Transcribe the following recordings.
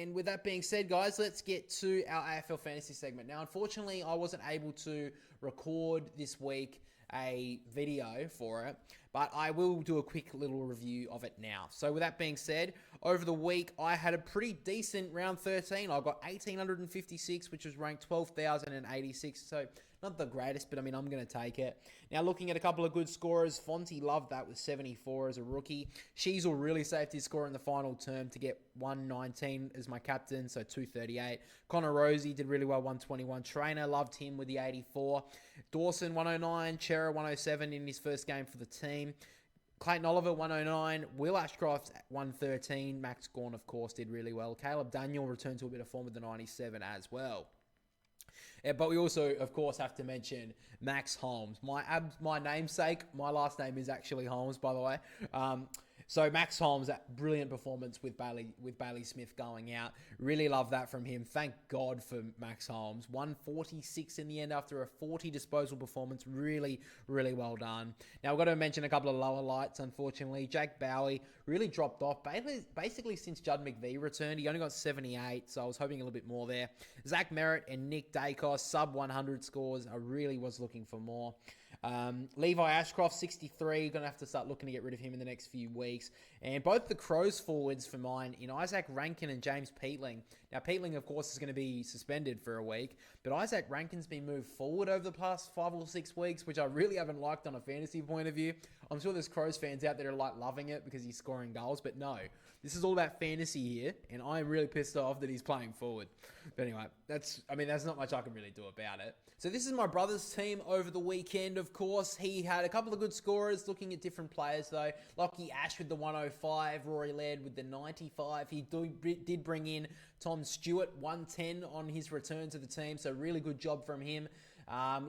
And with that being said, guys, let's get to our AFL fantasy segment. Now, unfortunately, I wasn't able to record this week a video for it, but I will do a quick little review of it now. So with that being said, over the week, I had a pretty decent round 13. I got 1,856, which was ranked 12,086. So not the greatest, but I mean, I'm going to take it. Now, looking at a couple of good scorers, Fonty loved that with 74 as a rookie. Sheasel really saved his score in the final term to get 119 as my captain, so 238. Connor Rosie did really well, 121. Trainer loved him with the 84. Dawson, 109. Chera, 107 in his first game for the team. Clayton Oliver, 109. Will Ashcroft, 113. Max Gawn, of course, did really well. Caleb Daniel returned to a bit of form with the 97 as well. Yeah, but we also, of course, have to mention Max Holmes. My namesake, my last name is actually Holmes, by the way. So Max Holmes, that brilliant performance with Bailey Smith going out. Really love that from him. Thank God for Max Holmes. 146 in the end after a 40 disposal performance. Really, really well done. Now, I've got to mention a couple of lower lights, unfortunately. Jake Bowie really dropped off. Basically, since Judd McVie returned, he only got 78, so I was hoping a little bit more there. Zach Merritt and Nick Dacos, sub 100 scores. I really was looking for more. Levi Ashcroft, 63. Going to have to start looking to get rid of him in the next few weeks. And both the Crows forwards for mine in Isaac Rankin and James Peatling. Now, Peatling, of course, is going to be suspended for a week, but Isaac Rankin's been moved forward over the past 5 or 6 weeks, which I really haven't liked on a fantasy point of view. I'm sure there's Crows fans out there who are like loving it because he's scoring goals, but no. This is all about fantasy here, and I am really pissed off that he's playing forward. But anyway, that's not much I can really do about it. So this is my brother's team over the weekend, of course. He had a couple of good scorers, looking at different players though. Lockie Ash with the 105, Rory Laird with the 95. He did bring in Tom Stewart, 110 on his return to the team, so really good job from him.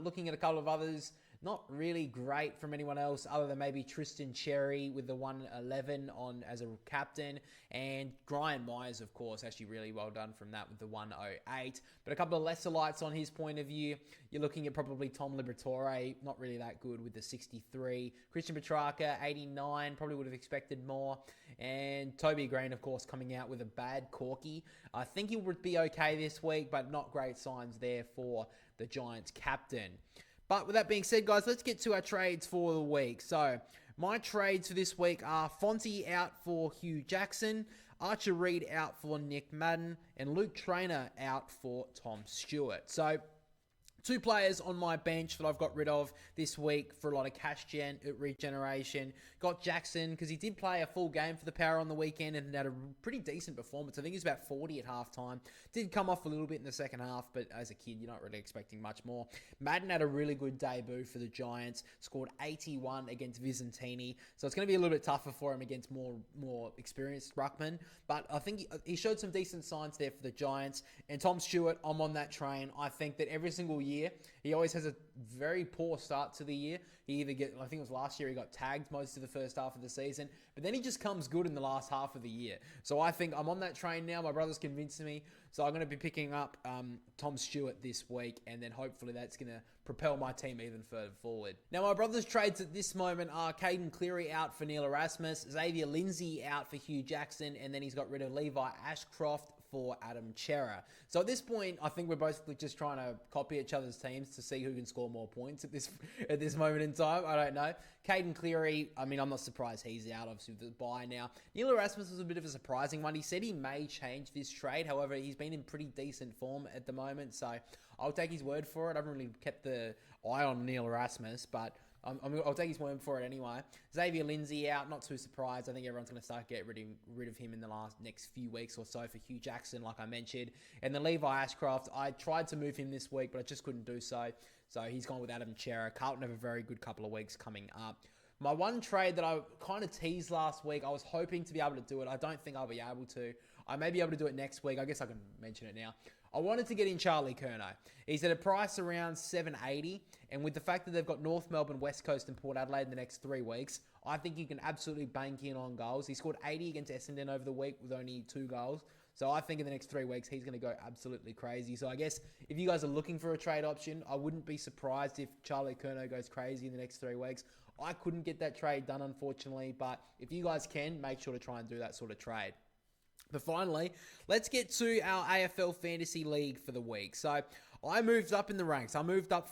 Looking at a couple of others, not really great from anyone else other than maybe Tristan Cherry with the 111 on as a captain, and Brian Myers, of course, actually really well done from that with the 108. But a couple of lesser lights on his point of view. You're looking at probably Tom Liberatore, not really that good with the 63. Christian Petrarca, 89, probably would have expected more. And Toby Green, of course, coming out with a bad corky. I think he would be okay this week, but not great signs there for the Giants captain. But with that being said, guys, let's get to our trades for the week. So my trades for this week are Fonty out for Hugh Jackson, Archer Reed out for Nick Madden, and Luke Trainer out for Tom Stewart. So 2 players on my bench that I've got rid of this week for a lot of cash regeneration. Got Jackson because he did play a full game for the Power on the weekend and had a pretty decent performance. I think he was about 40 at halftime. Did come off a little bit in the second half, but as a kid, you're not really expecting much more. Madden had a really good debut for the Giants. Scored 81 against Vizentini. So it's going to be a little bit tougher for him against more experienced ruckman. But I think he showed some decent signs there for the Giants. And Tom Stewart, I'm on that train. I think that every single year, he always has a very poor start to the year. He either I think it was last year, he got tagged most of the first half of the season, but then he just comes good in the last half of the year. So I think I'm on that train now. My brother's convinced me. So I'm going to be picking up Tom Stewart this week, and then hopefully that's going to propel my team even further forward. Now, my brother's trades at this moment are Caden Cleary out for Neil Erasmus, Xavier Lindsay out for Hugh Jackson, and then he's got rid of Levi Ashcroft for Adam Chera. So at this point, I think we're basically just trying to copy each other's teams to see who can score more points at this moment in time. I don't know. Caden Cleary, I mean, I'm not surprised he's out, obviously, with the bye now. Neil Erasmus was a bit of a surprising one. He said he may change this trade. However, he's been in pretty decent form at the moment, so I'll take his word for it. I haven't really kept the eye on Neil Erasmus, but I'll take his word for it anyway. Xavier Lindsay out, not too surprised. I think everyone's going to start getting rid of him in the next few weeks or so for Hugh Jackson, like I mentioned. And then Levi Ashcroft, I tried to move him this week, but I just couldn't do so. So he's gone with Adam Chera. Carlton have a very good couple of weeks coming up. My one trade that I kind of teased last week, I was hoping to be able to do it. I don't think I'll be able to. I may be able to do it next week. I guess I can mention it now. I wanted to get in Charlie Curnow. He's at a price around $780, and with the fact that they've got North Melbourne, West Coast, and Port Adelaide in the next 3 weeks, I think you can absolutely bank in on goals. He scored 80 against Essendon over the week with only 2 goals. So I think in the next 3 weeks, he's going to go absolutely crazy. So I guess if you guys are looking for a trade option, I wouldn't be surprised if Charlie Curnow goes crazy in the next 3 weeks. I couldn't get that trade done, unfortunately, but if you guys can, make sure to try and do that sort of trade. But finally, let's get to our AFL Fantasy League for the week. So I moved up in the ranks. I moved up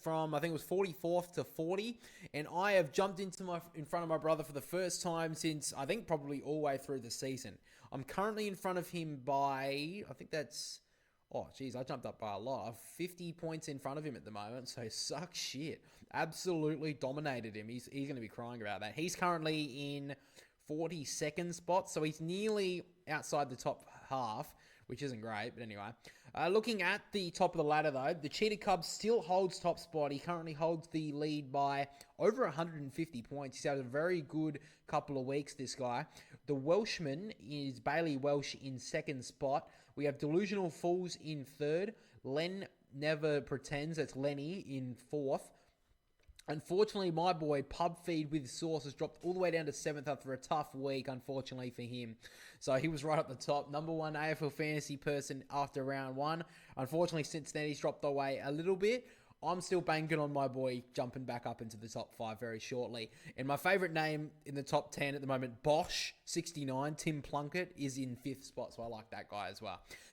from, I think it was 44th to 40, and I have jumped in front of my brother for the first time since, I think, probably all the way through the season. I'm currently in front of him by, I think that's, oh, geez, I jumped up by a lot. I'm 50 points in front of him at the moment, so suck shit. Absolutely dominated him. He's going to be crying about that. He's currently in 42nd spot, so he's nearly outside the top half, which isn't great, but anyway. Looking at the top of the ladder, though, the Cheetah Cub still holds top spot. He currently holds the lead by over 150 points. He's had a very good couple of weeks, this guy. The Welshman is Bailey Welsh in second spot. We have Delusional Fools in third. Len Never Pretends, that's Lenny, in fourth. Unfortunately, my boy, Pub Feed with Sauce, has dropped all the way down to 7th after a tough week, unfortunately for him. So he was right up the top. Number one AFL fantasy person after round one. Unfortunately, since then, he's dropped away a little bit. I'm still banking on my boy jumping back up into the top 5 very shortly. And my favourite name in the top 10 at the moment, Bosch69, Tim Plunkett, is in 5th spot. So I like that guy as well.